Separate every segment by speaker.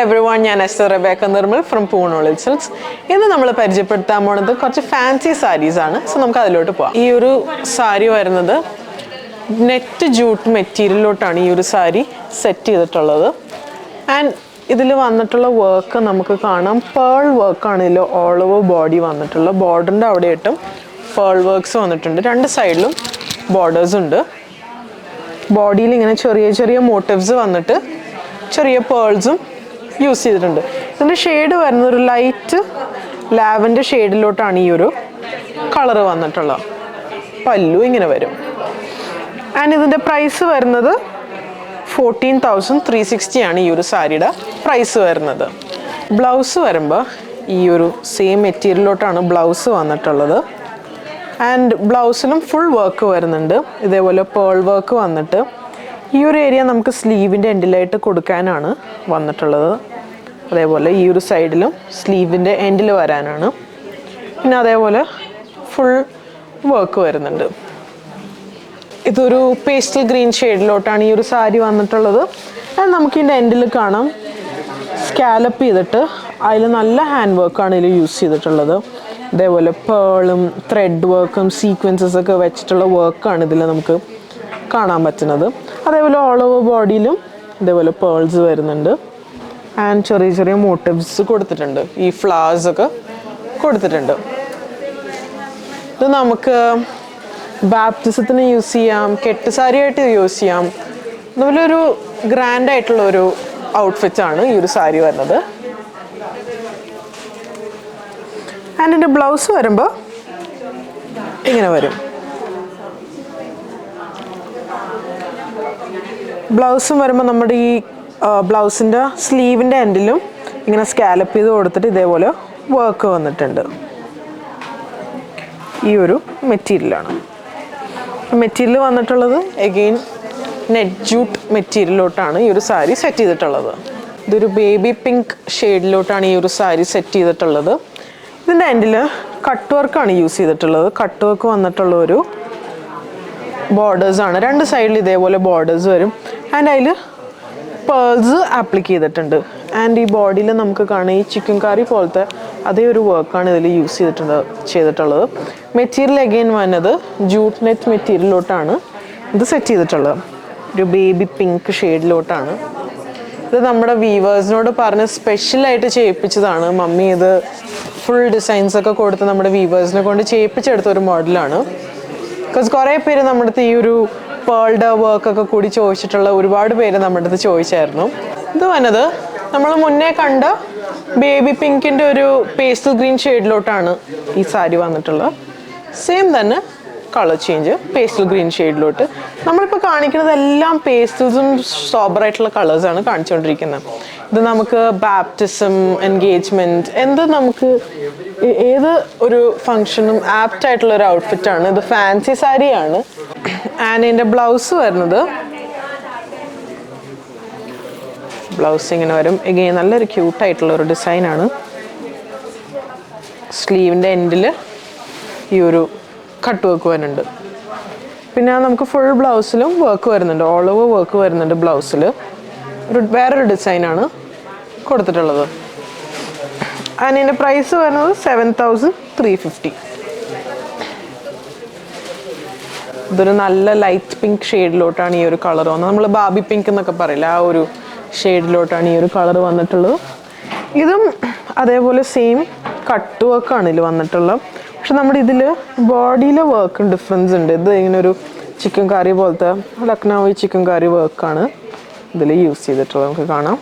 Speaker 1: everyone, ഞാൻ Esther Rebecca Nirmal from Poonolil silks. ഇന്ന് നമ്മൾ പരിചയപ്പെടുത്താൻ പോണത് കുറച്ച് ഫാൻസി സാരീസ് ആണ്. സോ നമുക്ക് അതിലോട്ട് പോവാം. ഈ ഒരു സാരി വരുന്നത് നെറ്റ് ജൂട്ട് മെറ്റീരിയലിലോട്ടാണ് ഈ ഒരു സാരി സെറ്റ് ചെയ്തിട്ടുള്ളത്. ആൻഡ് ഇതിൽ വന്നിട്ടുള്ള വർക്ക് നമുക്ക് കാണാം, പേൾ വർക്കാണ് ഇതിൽ ഓൾ ഓവർ ബോഡി വന്നിട്ടുള്ള. ബോർഡറിൻ്റെ അവിടെ ഇട്ടും പേൾ വർക്ക്സ് വന്നിട്ടുണ്ട്. രണ്ട് സൈഡിലും ബോർഡേഴ്സ് ഉണ്ട്. ബോഡിയിൽ ഇങ്ങനെ ചെറിയ ചെറിയ മോട്ടീവ്സ് വന്നിട്ട് ചെറിയ പേൾസും യൂസ് ചെയ്തിട്ടുണ്ട്. ഇതിൻ്റെ ഷെയ്ഡ് വരുന്നത് ഒരു ലൈറ്റ് ലാവൻഡർ ഷെയ്ഡിലോട്ടാണ് ഈ ഒരു കളറ് വന്നിട്ടുള്ളത്. പല്ലു ഇങ്ങനെ വരും. ആൻഡ് ഇതിൻ്റെ പ്രൈസ് വരുന്നത് 14,360 ആണ് ഈ ഒരു സാരിയുടെ പ്രൈസ് വരുന്നത്. ബ്ലൗസ് വരുമ്പോൾ ഈ ഒരു സെയിം മെറ്റീരിയലിലോട്ടാണ് ബ്ലൗസ് വന്നിട്ടുള്ളത്. ആൻഡ് ബ്ലൗസിലും ഫുൾ വർക്ക് വരുന്നുണ്ട്. ഇതേപോലെ പേൾ വർക്ക് വന്നിട്ട് ഈ ഒരു ഏരിയ നമുക്ക് സ്ലീവിൻ്റെ എൻഡിലായിട്ട് കൊടുക്കാനാണ് വന്നിട്ടുള്ളത്. അതേപോലെ ഈ ഒരു സൈഡിലും സ്ലീവിൻ്റെ എൻഡിൽ വരാനാണ്. പിന്നെ അതേപോലെ ഫുൾ വർക്ക് വരുന്നുണ്ട്. ഇതൊരു പേസ്റ്റൽ ഗ്രീൻ ഷെയ്ഡിലോട്ടാണ് ഈ ഒരു സാരി വന്നിട്ടുള്ളത്. ആൻഡ് നമുക്കിതിൻ്റെ എൻഡിൽ കാണാം സ്കാലപ്പ് ചെയ്തിട്ട് അതിൽ നല്ല ഹാൻഡ് വർക്കാണ് ഇതിൽ യൂസ് ചെയ്തിട്ടുള്ളത്. ഇതേപോലെ പേളും ത്രെഡ് വർക്കും സീക്വൻസസ് ഒക്കെ വെച്ചിട്ടുള്ള വർക്കാണ് ഇതിൽ നമുക്ക് കാണാൻ പറ്റുന്നത്. അതേപോലെ ഓൾ ഓവർ ബോഡിയിലും ഇതേപോലെ പേൾസ് വരുന്നുണ്ട്. ആൻഡ് ചെറിയ ചെറിയ മോട്ടീവ്സ് കൊടുത്തിട്ടുണ്ട്. ഈ ഫ്ലവേഴ്സ് ഒക്കെ കൊടുത്തിട്ടുണ്ട്. ഇത് നമുക്ക് ബാപ്റ്റിസത്തിന് യൂസ് ചെയ്യാം, കെട്ടുസാരിയായിട്ട് യൂസ് ചെയ്യാം. അതുപോലെ ഒരു ഗ്രാൻഡ് ആയിട്ടുള്ള ഒരു ഔട്ട്ഫിറ്റാണ് ഈ ഒരു സാരി വരുന്നത്. ആൻഡ് ഇതിൻ്റെ ബ്ലൗസ് വരുമ്പോൾ ഇങ്ങനെ വരും. ബ്ലൗസും വരുമ്പോൾ നമ്മുടെ ഈ ബ്ലൗസിൻ്റെ സ്ലീവിൻ്റെ എൻഡിലും ഇങ്ങനെ സ്കാലപ്പ് ചെയ്ത് കൊടുത്തിട്ട് ഇതേപോലെ വർക്ക് വന്നിട്ടുണ്ട്. ഈ ഒരു മെറ്റീരിയലാണ്. മെറ്റീരിയൽ വന്നിട്ടുള്ളത് എഗെയിൻ നെറ്റ് ജൂട്ട് മെറ്റീരിയലിലോട്ടാണ് ഈ ഒരു സാരി സെറ്റ് ചെയ്തിട്ടുള്ളത്. ഇതൊരു ബേബി പിങ്ക് ഷെയ്ഡിലോട്ടാണ് ഈ ഒരു സാരി സെറ്റ് ചെയ്തിട്ടുള്ളത്. ഇതിൻ്റെ എൻഡിൽ കട്ട് വർക്കാണ് യൂസ് ചെയ്തിട്ടുള്ളത്. കട്ട് വർക്ക് വന്നിട്ടുള്ള ഒരു ബോർഡേഴ്സാണ്. രണ്ട് സൈഡിൽ ഇതേപോലെ ബോർഡേഴ്സ് വരും. ആൻഡ് അതിൽ പേൾസ് ആപ്ലിക്ക് ചെയ്തിട്ടുണ്ട്. ആൻഡ് ഈ ബോഡിയിൽ നമുക്ക് കാണാം ഈ ചിക്കൻ കറി പോലത്തെ അതേ ഒരു വർക്കാണ് ഇതിൽ യൂസ് ചെയ്തിട്ടുള്ളത്. മെറ്റീരിയൽ അഗെയിൻ വന്നത് ജൂട്ട് നെറ്റ് മെറ്റീരിയലിലോട്ടാണ് ഇത് സെറ്റ് ചെയ്തിട്ടുള്ളത്. ഒരു ബേബി പിങ്ക് ഷെയ്ഡിലോട്ടാണ്. ഇത് നമ്മുടെ വീവേഴ്സിനോട് പറഞ്ഞ് സ്പെഷ്യലായിട്ട് ചെയ്യിപ്പിച്ചതാണ്. മമ്മി ഇത് ഫുൾ ഡിസൈൻസ് ഒക്കെ കൊടുത്ത് നമ്മുടെ വീവേഴ്സിനെ കൊണ്ട് ചെയ്യിപ്പിച്ചെടുത്ത ഒരു മോഡലാണ്. ബിക്കോസ് കുറേ പേര് നമ്മുടെ അടുത്ത് ഈ ഒരു പേൾഡ് വർക്കൊക്കെ കൂടി ചോദിച്ചിട്ടുള്ള ഒരുപാട് പേര് നമ്മുടെ അടുത്ത് ചോദിച്ചായിരുന്നു. ഇത് വന്നത് നമ്മൾ മുന്നേ കണ്ട ബേബി പിങ്കിൻ്റെ ഒരു പേസ്റ്റൽ ഗ്രീൻ ഷെയ്ഡിലോട്ടാണ് ഈ സാരി വന്നിട്ടുള്ളത്. സെയിം തന്നെ കളർ ചേഞ്ച് പേസ്റ്റൽ ഗ്രീൻ ഷെയ്ഡിലോട്ട്. നമ്മളിപ്പോൾ കാണിക്കുന്നത് എല്ലാം പേസ്റ്റൽസും സോബറായിട്ടുള്ള കളേഴ്സാണ് കാണിച്ചുകൊണ്ടിരിക്കുന്നത്. ഇത് നമുക്ക് ബാപ്റ്റിസം, എൻഗേജ്മെൻറ്റ്, എന്ത് നമുക്ക് ഏത് ഒരു ഫങ്ഷനും ആപ്റ്റ് ആയിട്ടുള്ള ഒരു ഔട്ട്ഫിറ്റാണ്. ഇത് ഫാൻസി സാരിയാണ്. ആൻഡ് ഇതിൻ്റെ ബ്ലൗസ് വരുന്നത് ബ്ലൗസ് ഇങ്ങനെ വരും. എഗെയിൻ നല്ലൊരു ക്യൂട്ടായിട്ടുള്ള ഒരു ഡിസൈനാണ്. സ്ലീവിൻ്റെ എൻഡിൽ ഈ ഒരു കട്ട് വർക്ക് വരുന്നുണ്ട്. പിന്നെ നമുക്ക് ഫുൾ ബ്ലൗസിലും വർക്ക് വരുന്നുണ്ട്. ഓൾ ഓവർ വർക്ക് വരുന്നുണ്ട് ബ്ലൗസിൽ. വേറൊരു ഡിസൈനാണ് കൊടുത്തിട്ടുള്ളത്. ആൻഡ് ഇതിൻ്റെ പ്രൈസ് വരുന്നത് 7,350. ഇതൊരു നല്ല ലൈറ്റ് പിങ്ക് ഷെയ്ഡിലോട്ടാണ് ഈ ഒരു കളർ വന്നത്. നമ്മൾ ബാബി പിങ്ക് എന്നൊക്കെ പറയില്ല, ആ ഒരു ഷെയ്ഡിലോട്ടാണ് ഈ ഒരു കളർ വന്നിട്ടുള്ളത്. ഇതും അതേപോലെ സെയിം കട്ട് വർക്കാണ് ഇതിൽ വന്നിട്ടുള്ളത്. പക്ഷെ നമ്മുടെ ഇതിൽ ബോഡിയിലെ വർക്ക് ഡിഫറൻസ് ഉണ്ട്. ഇത് ഇങ്ങനെ ഒരു ചിക്കൻ കറി പോലത്തെ ലക്നൗവി ചിക്കൻ കറി വർക്കാണ് ഇതിൽ യൂസ് ചെയ്തിട്ടുള്ളത്, നമുക്ക് കാണാം.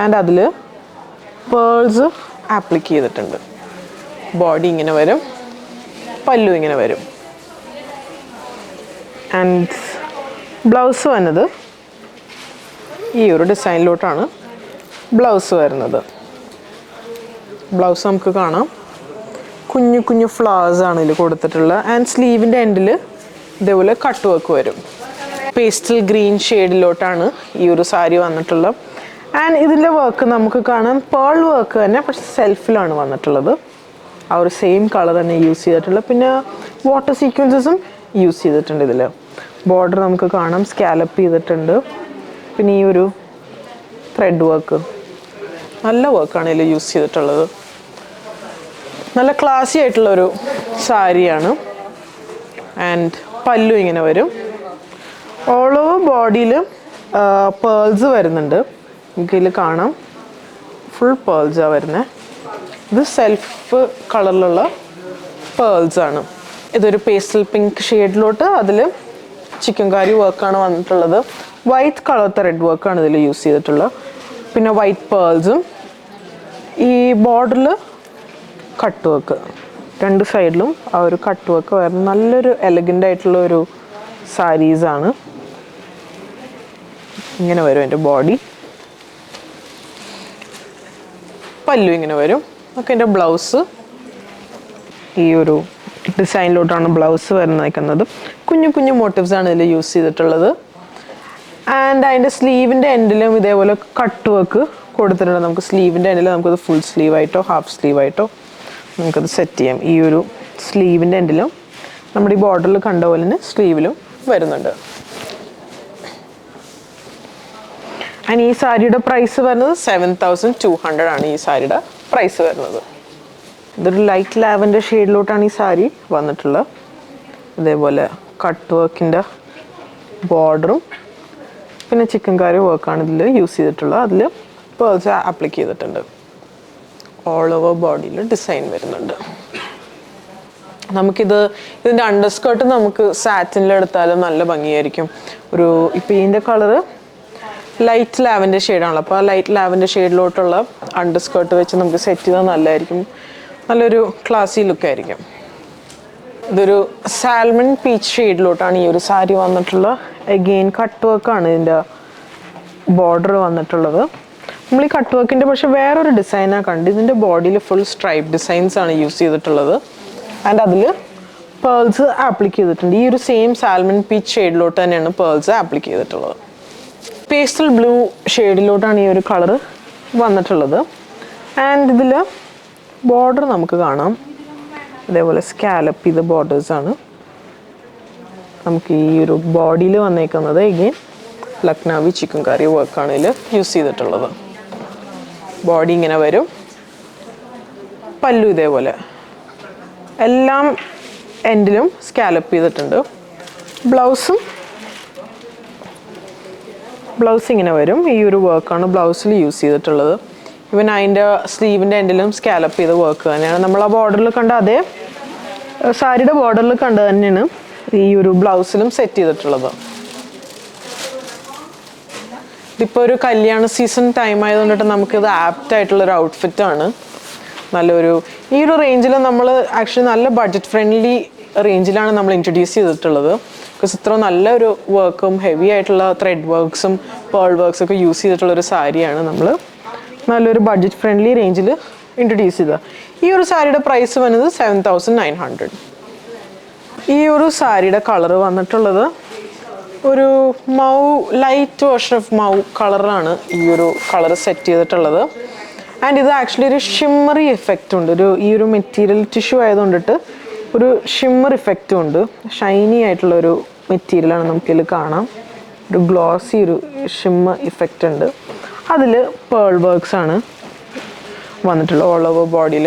Speaker 1: ആൻഡ് അതിൽ പേൾസ് ആപ്ലിക്ക് ചെയ്തിട്ടുണ്ട്. ബോഡി ഇങ്ങനെ വരും, പല്ലു ഇങ്ങനെ വരും. ആൻഡ് ബ്ലൗസ് വന്നത് ഈ ഒരു ഡിസൈനിലോട്ടാണ് ബ്ലൗസ് വരുന്നത്. ബ്ലൗസ് നമുക്ക് കാണാം കുഞ്ഞു കുഞ്ഞു ഫ്ലവേഴ്സാണ് ഇതിൽ കൊടുത്തിട്ടുള്ളത്. ആൻഡ് സ്ലീവിൻ്റെ എൻഡിൽ ഇതേപോലെ കട്ട് വർക്ക് വരും. പേസ്റ്റൽ ഗ്രീൻ ഷെയ്ഡിലോട്ടാണ് ഈ ഒരു സാരി വന്നിട്ടുള്ളത്. ആൻഡ് ഇതിൻ്റെ വർക്ക് നമുക്ക് കാണാം പേൾ വർക്ക് തന്നെ, പക്ഷെ സെൽഫിലാണ് വന്നിട്ടുള്ളത്. ആ ഒരു സെയിം കളർ തന്നെ യൂസ് ചെയ്തിട്ടുള്ളത്. പിന്നെ വാട്ടർ സീക്വൻസസും യൂസ് ചെയ്തിട്ടുണ്ട് ഇതിൽ. ബോർഡർ നമുക്ക് കാണാം സ്കാലപ്പ് ചെയ്തിട്ടുണ്ട്. പിന്നെ ഈ ഒരു ത്രെഡ് വർക്ക് നല്ല വർക്കാണ് ഇതിൽ യൂസ് ചെയ്തിട്ടുള്ളത്. നല്ല ക്ലാസി ആയിട്ടുള്ളൊരു സാരിയാണ്. ആൻഡ് പല്ലു ഇങ്ങനെ വരും. ഓൾ ഓവർ ബോഡിയിൽ പേൾസ് വരുന്നുണ്ട്. നമുക്കിതിൽ കാണാം ഫുൾ പേൾസാണ് വരുന്നത്. ഇത് സെൽഫ് കളറിലുള്ള പേൾസാണ്. ഇതൊരു പേസ്റ്റൽ പിങ്ക് ഷെയ്ഡിലോട്ട് അതിൽ ചിക്കൻകാരി വർക്കാണ് വന്നിട്ടുള്ളത്. വൈറ്റ് കളർ ത്രെഡ് വർക്കാണ് ഇതിൽ യൂസ് ചെയ്തിട്ടുള്ളത്. പിന്നെ വൈറ്റ് പേൾസും ഈ ബോർഡറിൽ കട്ട് വർക്ക്, രണ്ട് സൈഡിലും ആ ഒരു കട്ട് വർക്ക് വരുന്ന നല്ലൊരു എലഗൻ്റ് ആയിട്ടുള്ള ഒരു സാരീസാണ്. ഇങ്ങനെ വരും എൻ്റെ ബോഡി. പല്ലു ഇങ്ങനെ വരും. ഒക്കെ എൻ്റെ ബ്ലൗസ് ഈ ഒരു ഡിസൈനിലോട്ടാണ് ബ്ലൗസ് വരുന്നത്. കുഞ്ഞു കുഞ്ഞു മോട്ടീവ്സ് ആണ് ഇതിൽ യൂസ് ചെയ്തിട്ടുള്ളത്. ആൻഡ് അതിൻ്റെ സ്ലീവിൻ്റെ എൻഡിലും ഇതേപോലെ കട്ട് വർക്ക് കൊടുത്തിട്ടുണ്ട്. നമുക്ക് സ്ലീവിൻ്റെ എൻഡിൽ നമുക്കത് ഫുൾ സ്ലീവായിട്ടോ ഹാഫ് സ്ലീവായിട്ടോ നമുക്കത് സെറ്റ് ചെയ്യാം. ഈ ഒരു സ്ലീവിൻ്റെ എൻഡിലും നമ്മുടെ ഈ ബോർഡറിൽ കണ്ട പോലെ തന്നെ സ്ലീവിലും വരുന്നുണ്ട്. ആൻഡ് ഈ സാരിയുടെ പ്രൈസ് വരുന്നത് 7200 ആണ്. ഈ സാരിയുടെ പ്രൈസ് വരുന്നത്. ഇതൊരു ലൈറ്റ് ലാവൻഡർ ഷെയ്ഡിലോട്ടാണ് ഈ സാരി വന്നിട്ടുള്ളത്. ഇതേപോലെ കട്ട് വർക്കിൻ്റെ ബോർഡറും പിന്നെ ചിക്കൻകാരി വർക്കാണ് ഇതിൽ യൂസ് ചെയ്തിട്ടുള്ളത്. അതിൽ പേൾസ് അപ്ലിക്ക് ചെയ്തിട്ടുണ്ട്. ഓൾ ഓവർ ബോഡിയിൽ ഡിസൈൻ വരുന്നുണ്ട്. ഇതിൻ്റെ അണ്ടർസ്കേർട്ട് നമുക്ക് സാറ്റിനിലെടുത്താലും നല്ല ഭംഗിയായിരിക്കും. ഇപ്പോൾ ഇതിൻ്റെ കളറ് ലൈറ്റ് ലാവൻഡർ ഷെയ്ഡാണല്ലോ. അപ്പോൾ ആ ലൈറ്റ് ലാവൻഡർ ഷെയ്ഡിലോട്ടുള്ള അണ്ടർസ്കേർട്ട് വെച്ച് നമുക്ക് സെറ്റ് ചെയ്താൽ നല്ലതായിരിക്കും. നല്ലൊരു ക്ലാസി ലുക്കായിരിക്കും. ഇതൊരു സാൽമൺ പീച്ച് ഷെയ്ഡിലോട്ടാണ് ഈ ഒരു സാരി വന്നിട്ടുള്ളത്. അഗെയിൻ കട്ട് വർക്കാണ് ഇതിൻ്റെ ബോർഡർ വന്നിട്ടുള്ളത്. നമ്മൾ ഈ കട്ട് വർക്കിൻ്റെ പക്ഷെ വേറൊരു ഡിസൈനാണ് കണ്ട്. ഇതിൻ്റെ ബോഡിയിൽ ഫുൾ സ്ട്രൈപ്പ് ഡിസൈൻസ് ആണ് യൂസ് ചെയ്തിട്ടുള്ളത്. ആൻഡ് അതിൽ പേൾസ് ആപ്ലിക്ക് ചെയ്തിട്ടുണ്ട്. ഈ ഒരു സെയിം സാൽമൺ പീച്ച് ഷെയ്ഡിലോട്ട് തന്നെയാണ് പേൾസ് ആപ്ലിക്ക് ചെയ്തിട്ടുള്ളത്. പേസ്റ്റൽ ബ്ലൂ ഷെയ്ഡിലോട്ടാണ് ഈ ഒരു കളറ് വന്നിട്ടുള്ളത്. ആൻഡ് ഇതിൽ ബോർഡർ നമുക്ക് കാണാം. അതേപോലെ സ്കാലപ്പ് ചെയ്ത ബോർഡേഴ്സാണ് നമുക്ക് ഈ ഒരു ബോഡിയിൽ വന്നേക്കുന്നത്. എഗെയിൻ ലക്നവി ചിക്കൻകാരി വർക്കാണ് ഇതിൽ യൂസ് ചെയ്തിട്ടുള്ളത്. ബോഡി ഇങ്ങനെ വരും. പല്ലു ഇതേപോലെ എല്ലാം എൻഡിലും സ്കാലപ്പ് ചെയ്തിട്ടുണ്ട്. ബ്ലൗസ് ഇങ്ങനെ വരും. ഈ ഒരു വർക്കാണ് ബ്ലൗസിൽ യൂസ് ചെയ്തിട്ടുള്ളത്. ഇവൻ അതിൻ്റെ സ്ലീവിൻ്റെ എൻഡിലും സ്കാലപ്പ് ചെയ്ത വർക്ക് തന്നെയാണ്. നമ്മൾ ആ ബോർഡറിൽ കണ്ട അതേ സാരിയുടെ ബോർഡറിൽ കണ്ട തന്നെയാണ് ഈ ഒരു ബ്ലൗസിലും സെറ്റ് ചെയ്തിട്ടുള്ളത്. ഇതിപ്പോൾ ഒരു കല്യാണ സീസൺ ടൈം ആയതുകൊണ്ടിട്ട് നമുക്കിത് ആപ്റ്റ് ആയിട്ടുള്ളൊരു ഔട്ട്ഫിറ്റാണ്. ഈ ഒരു റേഞ്ചിൽ നമ്മൾ ആക്ച്വലി നല്ല ബഡ്ജറ്റ് ഫ്രണ്ട്ലി റേഞ്ചിലാണ് നമ്മൾ ഇൻട്രൊഡ്യൂസ് ചെയ്തിട്ടുള്ളത്. ബിക്കോസ് ഇത്ര നല്ലൊരു വർക്കും ഹെവി ആയിട്ടുള്ള ത്രെഡ് വർക്ക്സും പേൾ വർക്ക്സും ഒക്കെ യൂസ് ചെയ്തിട്ടുള്ളൊരു സാരിയാണ് നമ്മൾ നല്ലൊരു ബഡ്ജറ്റ് ഫ്രണ്ട്ലി റേഞ്ചിൽ ഇൻട്രൊഡ്യൂസ് ചെയ്തത്. ഈ ഒരു സാരിയുടെ പ്രൈസ് വന്നത് 7900. ഈ ഒരു സാരിയുടെ കളറ് വന്നിട്ടുള്ളത് ഒരു ലൈറ്റ് വേർഷൻ ഓഫ് മൗ കളറാണ് ഈ ഒരു കളർ സെറ്റ് ചെയ്തിട്ടുള്ളത്. ആൻഡ് ഇത് ആക്ച്വലി ഒരു ഷിമ്മറി എഫക്റ്റ് ഉണ്ട്. ഈ ഒരു മെറ്റീരിയൽ ടിഷ്യൂ ആയതുകൊണ്ടിട്ട് ഒരു ഷിമ്മർ ഇഫക്റ്റും ഉണ്ട്. ഷൈനി ആയിട്ടുള്ളൊരു മെറ്റീരിയലാണ് നമുക്കിതിൽ കാണാം. ഒരു ഗ്ലോസി ഒരു ഷിമ്മർ ഇഫക്റ്റ് ഉണ്ട്. അതിൽ പേൾ വർക്ക്സ് ആണ് വന്നിട്ടുള്ളത്. ഓൾ ഓവർ ബോഡിയിൽ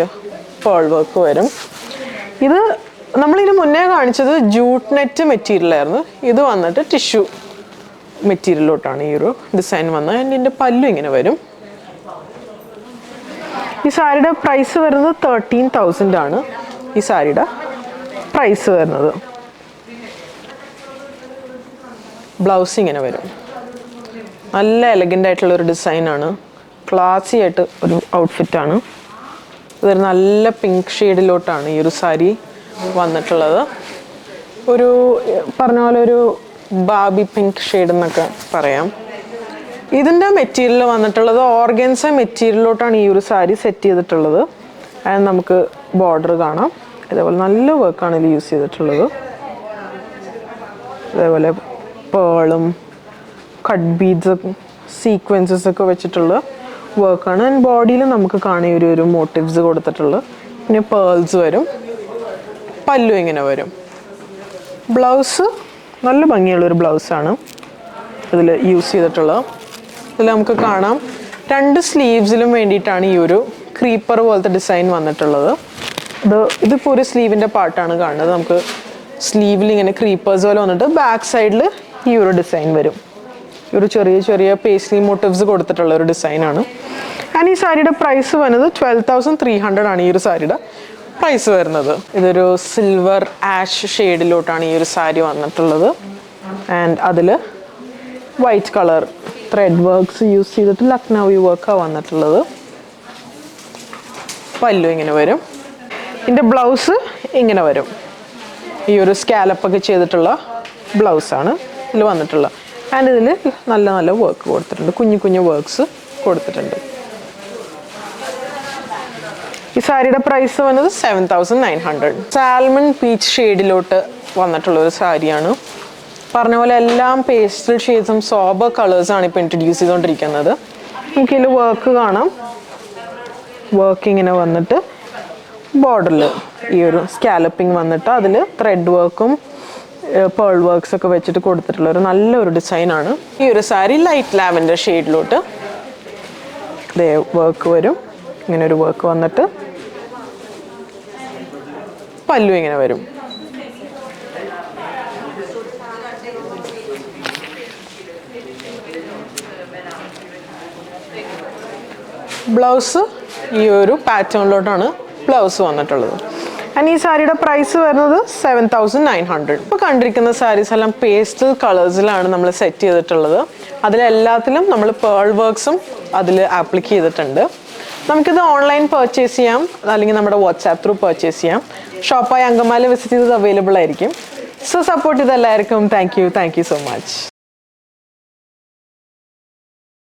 Speaker 1: പേൾ വർക്ക് വരും. ഇത് നമ്മളിതിന് മുന്നേ കാണിച്ചത് ജൂട്ട് നെറ്റ് മെറ്റീരിയലായിരുന്നു. ഇത് വന്നിട്ട് ടിഷ്യൂ മെറ്റീരിയലോട്ടാണ് ഈ ഒരു ഡിസൈൻ വന്നത്. ഇതിൻ്റെ പല്ലു ഇങ്ങനെ വരും. ഈ സാരിയുടെ പ്രൈസ് വരുന്നത് 13,000 ആണ്. ഈ സാരിയുടെ പ്രൈസ് വരുന്നത്. ബ്ലൗസ് ഇങ്ങനെ വരും. നല്ല എലഗൻ്റ് ആയിട്ടുള്ളൊരു ഡിസൈനാണ്. ക്ലാസി ആയിട്ട് ഒരു ഔട്ട്ഫിറ്റാണ്. ഇതൊരു നല്ല പിങ്ക് ഷെയ്ഡിലോട്ടാണ് ഈ ഒരു സാരി വന്നിട്ടുള്ളത്. പറഞ്ഞ പോലെ ഒരു ബാബി പിങ്ക് ഷെയ്ഡ് എന്നൊക്കെ പറയാം. ഇതിൻ്റെ മെറ്റീരിയൽ വന്നിട്ടുള്ളത് ഓർഗൻസ മെറ്റീരിയലോട്ടാണ് ഈ ഒരു സാരി സെറ്റ് ചെയ്തിട്ടുള്ളത്. അത് നമുക്ക് ബോർഡർ കാണാം. അതേപോലെ നല്ല വർക്കാണ് ഇതിൽ യൂസ് ചെയ്തിട്ടുള്ളത്. അതേപോലെ പേളും കട്ട് ബീഡ്സ് സീക്വൻസസ് ഒക്കെ വെച്ചിട്ടുള്ള വർക്കാണ്. ആൻഡ് ബോഡിയിൽ നമുക്ക് കാണാൻ ഒരു മോട്ടീവ്സ് കൊടുത്തിട്ടുള്ളത്. പിന്നെ പേൾസ് വരും. പല്ലു ഇങ്ങനെ വരും. ബ്ലൗസ് നല്ല ഭംഗിയുള്ളൊരു ബ്ലൗസാണ് ഇതിൽ യൂസ് ചെയ്തിട്ടുള്ളത്. ഇതിൽ നമുക്ക് കാണാം രണ്ട് സ്ലീവ്സിലും വേണ്ടിയിട്ടാണ് ഈ ഒരു ക്രീപ്പർ പോലത്തെ ഡിസൈൻ വന്നിട്ടുള്ളത്. ഇതിപ്പോൾ ഒരു സ്ലീവിൻ്റെ പാർട്ടാണ് കാണുന്നത്. നമുക്ക് സ്ലീവിൽ ഇങ്ങനെ ക്രീപ്പേഴ്സ് പോലെ വന്നിട്ട് ബാക്ക് സൈഡിൽ ഈ ഒരു ഡിസൈൻ വരും. ഒരു ചെറിയ ചെറിയ പേസ്ലി മോട്ടീവ്സ് കൊടുത്തിട്ടുള്ള ഒരു ഡിസൈനാണ്. ആൻഡ് ഈ സാരിയുടെ പ്രൈസ് വരുന്നത് 12,300 ആണ് ഈ ഒരു സാരിയുടെ പ്രൈസ് വരുന്നത്. ഇതൊരു സിൽവർ ആഷ് ഷെയ്ഡിലോട്ടാണ് ഈ ഒരു സാരി വന്നിട്ടുള്ളത്. ആൻഡ് അതിൽ white colour thread works use ചെയ്തിട്ട് ലക്നൗവി വർക്കാണ് വന്നിട്ടുള്ളത്. പല്ലു ഇങ്ങനെ വരും. ഇതിൻ്റെ ബ്ലൗസ് ഇങ്ങനെ വരും. ഈ ഒരു സ്കാലപ്പൊക്കെ ചെയ്തിട്ടുള്ള ബ്ലൗസാണ് ഇതിൽ വന്നിട്ടുള്ളത്. ആൻഡ് ഇതിൽ നല്ല നല്ല വർക്ക് കൊടുത്തിട്ടുണ്ട്, കുഞ്ഞു കുഞ്ഞു വർക്ക്സ് കൊടുത്തിട്ടുണ്ട്. ഈ സാരിയുടെ പ്രൈസ് വന്നത് 7,900. സാൽമൺ പീച്ച് ഷെയ്ഡിലോട്ട് വന്നിട്ടുള്ള ഒരു സാരിയാണ്. പറഞ്ഞ പോലെ എല്ലാം പേസ്റ്റൽ ഷെയ്ഡ്സും സോബർ കളേഴ്സാണ് ഇപ്പോൾ ഇൻട്രൊഡ്യൂസ് ചെയ്തുകൊണ്ടിരിക്കുന്നത്. നമുക്കിതിൽ വർക്ക് കാണാം. വർക്ക് ഇങ്ങനെ വന്നിട്ട് ബോർഡറിൽ ഈ ഒരു സ്കാലപ്പിംഗ് വന്നിട്ട് അതിൽ ത്രെഡ് വർക്കും പേൾ വർക്ക്സ് ഒക്കെ വെച്ചിട്ട് കൊടുത്തിട്ടുള്ള ഒരു നല്ലൊരു ഡിസൈനാണ്. ഈ ഒരു സാരി ലൈറ്റ് ലാവൻഡർ ഷെയ്ഡിലോട്ട് വർക്ക് വരും. ഇങ്ങനെ ഒരു വർക്ക് വന്നിട്ട് പല്ലു ഇങ്ങനെ വരും. ബ്ലൗസ് ഈ ഒരു പാറ്റേണിലോട്ടാണ് ബ്ലൗസ് വന്നിട്ടുള്ളത്. ആൻഡ് ഈ സാരിയുടെ പ്രൈസ് വരുന്നത് 7,900. ഇപ്പോൾ കണ്ടിരിക്കുന്ന സാരീസ് എല്ലാം പേസ്റ്റൽ കളേഴ്സിലാണ് നമ്മൾ സെറ്റ് ചെയ്തിട്ടുള്ളത്. അതിലെല്ലാത്തിലും നമ്മൾ പേൾ വർക്ക്സും അതിൽ ആപ്ലിക്ക് ചെയ്തിട്ടുണ്ട്. നമുക്കിത് ഓൺലൈൻ പർച്ചേസ് ചെയ്യാം, അല്ലെങ്കിൽ നമ്മുടെ വാട്സാപ്പ് ത്രൂ പർച്ചേസ് ചെയ്യാം. ഷോപ്പായ അങ്കമാലി വിസിറ്റ് ചെയ്തത് അവൈലബിൾ ആയിരിക്കും. സോ സപ്പോർട്ട് ചെയ്ത എല്ലാവർക്കും താങ്ക് യു സോ മച്ച്.